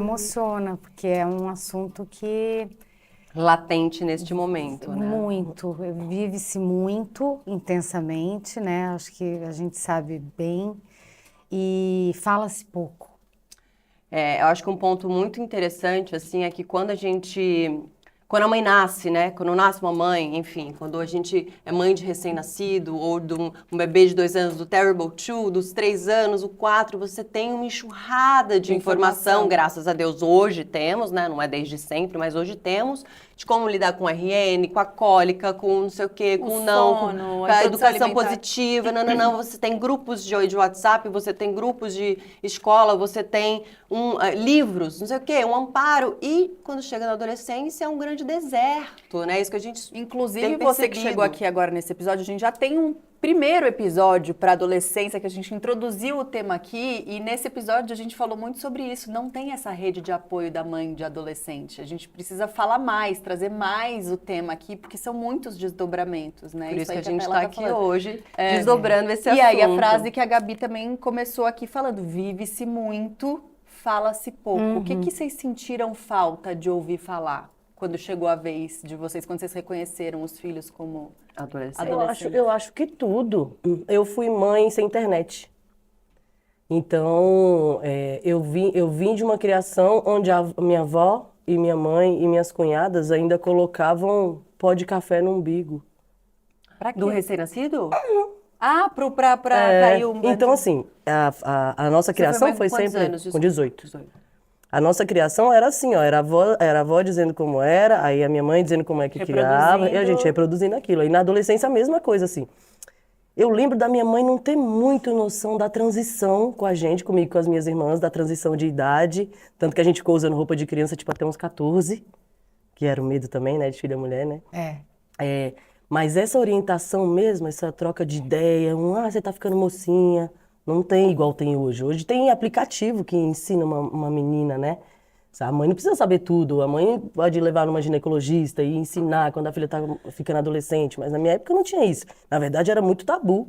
emociona, porque é um assunto que... Latente neste momento, né? Muito, vive-se muito intensamente, né? Acho que a gente sabe bem e fala-se pouco. Eu acho que um ponto muito interessante, assim, é que quando a mãe nasce, né? Quando nasce uma mãe, enfim, quando a gente é mãe de recém-nascido ou de um bebê de 2 anos, do Terrible Two, dos 3 anos, o 4, você tem uma enxurrada de informação, graças a Deus hoje temos, né? Não é desde sempre, mas hoje temos, de como lidar com RN, com a cólica, com não sei o quê, com o não, sono, com a a introdução educação alimentar. positiva, não, você tem grupos de WhatsApp, você tem grupos de escola, você tem livros, não sei o quê, um amparo. E quando chega na adolescência é um grande deserto, né? Isso que a gente Inclusive, tem você que percebido. chegou aqui agora nesse episódio, a gente já tem um primeiro episódio para adolescência que a gente introduziu o tema aqui e nesse episódio a gente falou muito sobre isso. Não tem essa rede de apoio da mãe de adolescente. A gente precisa falar mais, trazer mais o tema aqui, porque são muitos desdobramentos, né? Por isso que a gente Ela está aqui falando. hoje, desdobrando esse assunto. E aí a frase que a Gabi também começou aqui falando, vive-se muito, fala-se pouco. O que vocês sentiram falta de ouvir falar quando chegou a vez de vocês, quando vocês reconheceram os filhos como adolescentes? Eu acho que tudo. Eu fui mãe sem internet. Então, eu vim de uma criação onde a minha avó e minha mãe e minhas cunhadas ainda colocavam pó de café no umbigo. Pra quê? Do recém-nascido? Ah, pra cair o... Então, assim, a nossa criação foi quantos sempre anos? com 18. A nossa criação era assim, ó, era a avó dizendo como era, aí a minha mãe dizendo como é que criava, e a gente reproduzindo aquilo. Aí na adolescência a mesma coisa, assim. Eu lembro da minha mãe não ter muito noção da transição com a gente, comigo, com as minhas irmãs, da transição de idade, tanto que a gente ficou usando roupa de criança, tipo, até uns 14, que era o medo também, né, de filha mulher, né? Mas essa orientação mesmo, essa troca de ideia, você tá ficando mocinha, não tem igual tem hoje. Hoje tem aplicativo que ensina uma menina, né? A mãe não precisa saber tudo, a mãe pode levar numa ginecologista e ensinar quando a filha tá ficando adolescente, mas na minha época não tinha isso. Na verdade era muito tabu.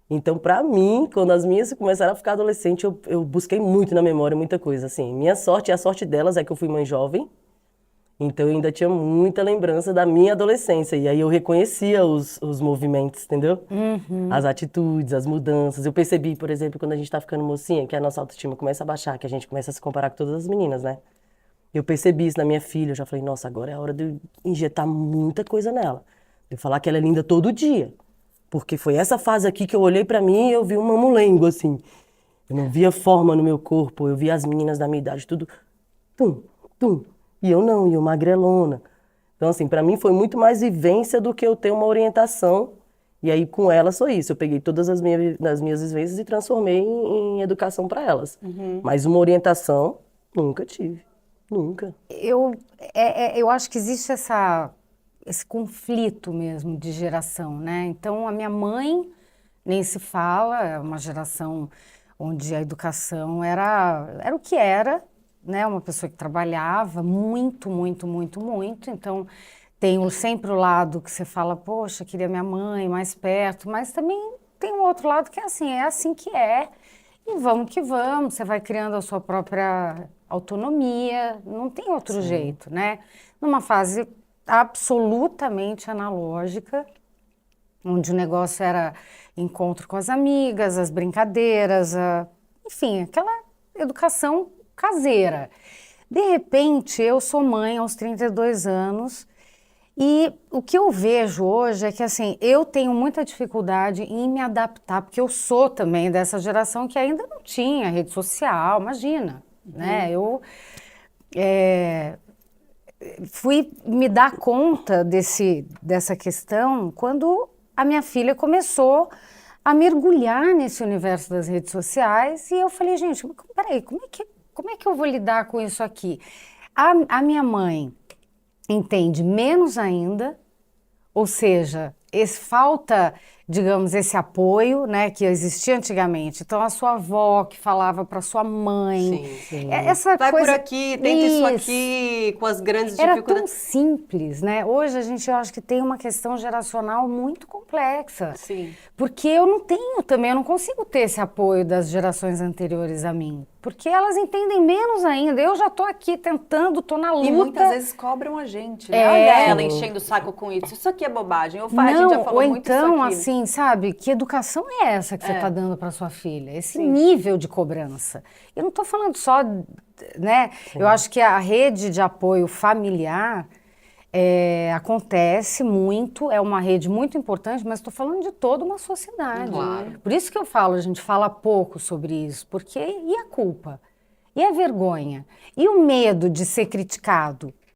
Então, pra mim, quando as minhas começaram a ficar adolescente, eu busquei muito na memória, muita coisa, assim. Minha sorte e a sorte delas é que eu fui mãe jovem, então eu ainda tinha muita lembrança da minha adolescência. E aí eu reconhecia os movimentos, entendeu? As atitudes, as mudanças. Eu percebi, por exemplo, quando a gente tá ficando mocinha, que a nossa autoestima começa a baixar, que a gente começa a se comparar com todas as meninas, né? Eu percebi isso na minha filha, eu já falei, nossa, agora é a hora de eu injetar muita coisa nela. De eu falar que ela é linda todo dia. Porque foi essa fase aqui que eu olhei pra mim e eu vi um mamulengo, assim. Eu não via forma no meu corpo, eu via as meninas da minha idade, tudo tum, tum. E eu não, e eu magrelona. Então, assim, pra mim foi muito mais vivência do que eu ter uma orientação. E aí, com elas, foi isso. Eu peguei todas as minhas vivências e transformei em educação pra elas. Mas uma orientação, nunca tive. Nunca. Eu acho que existe esse conflito mesmo de geração, né? Então, a minha mãe nem se fala, é uma geração onde a educação era o que era, né? Uma pessoa que trabalhava muito, muito, muito, muito. Então, tem sempre o lado que você fala, poxa, queria minha mãe mais perto, mas também tem um outro lado que é assim que é. E vamos que vamos, você vai criando a sua própria autonomia, não tem outro jeito, né? Numa fase absolutamente analógica, onde o negócio era encontro com as amigas, as brincadeiras, enfim, aquela educação caseira. De repente, eu sou mãe aos 32 anos e o que eu vejo hoje é que, assim, eu tenho muita dificuldade em me adaptar, porque eu sou também dessa geração que ainda não tinha rede social, imagina, né? Eu fui me dar conta dessa questão quando a minha filha começou a mergulhar nesse universo das redes sociais e eu falei, gente, peraí, como é que eu vou lidar com isso aqui? A minha mãe entende menos ainda, ou seja, falta digamos, esse apoio, né, que existia antigamente. Então, a sua avó que falava para sua mãe. Sim. Essa Vai coisa... por aqui, tenta isso aqui, com as grandes Era tão dificuldades. simples, né? Hoje eu acho que tem uma questão geracional muito complexa. Sim. Porque eu não tenho também, eu não consigo ter esse apoio das gerações anteriores a mim. Porque elas entendem menos ainda. Eu já tô aqui tentando, tô na luta. E muitas vezes cobram a gente, né? É. Olha ela enchendo o saco com isso. Isso aqui é bobagem. A gente já falou ou muito então, isso aqui. assim, sabe, que educação é essa que você está dando para sua filha? Esse Sim. nível de cobrança. Eu não estou falando só, né? Eu acho que a rede de apoio familiar acontece muito, é uma rede muito importante, mas estou falando de toda uma sociedade. Claro. Por isso que eu falo, a gente fala pouco sobre isso, porque e a culpa? E a vergonha? E o medo de ser criticado?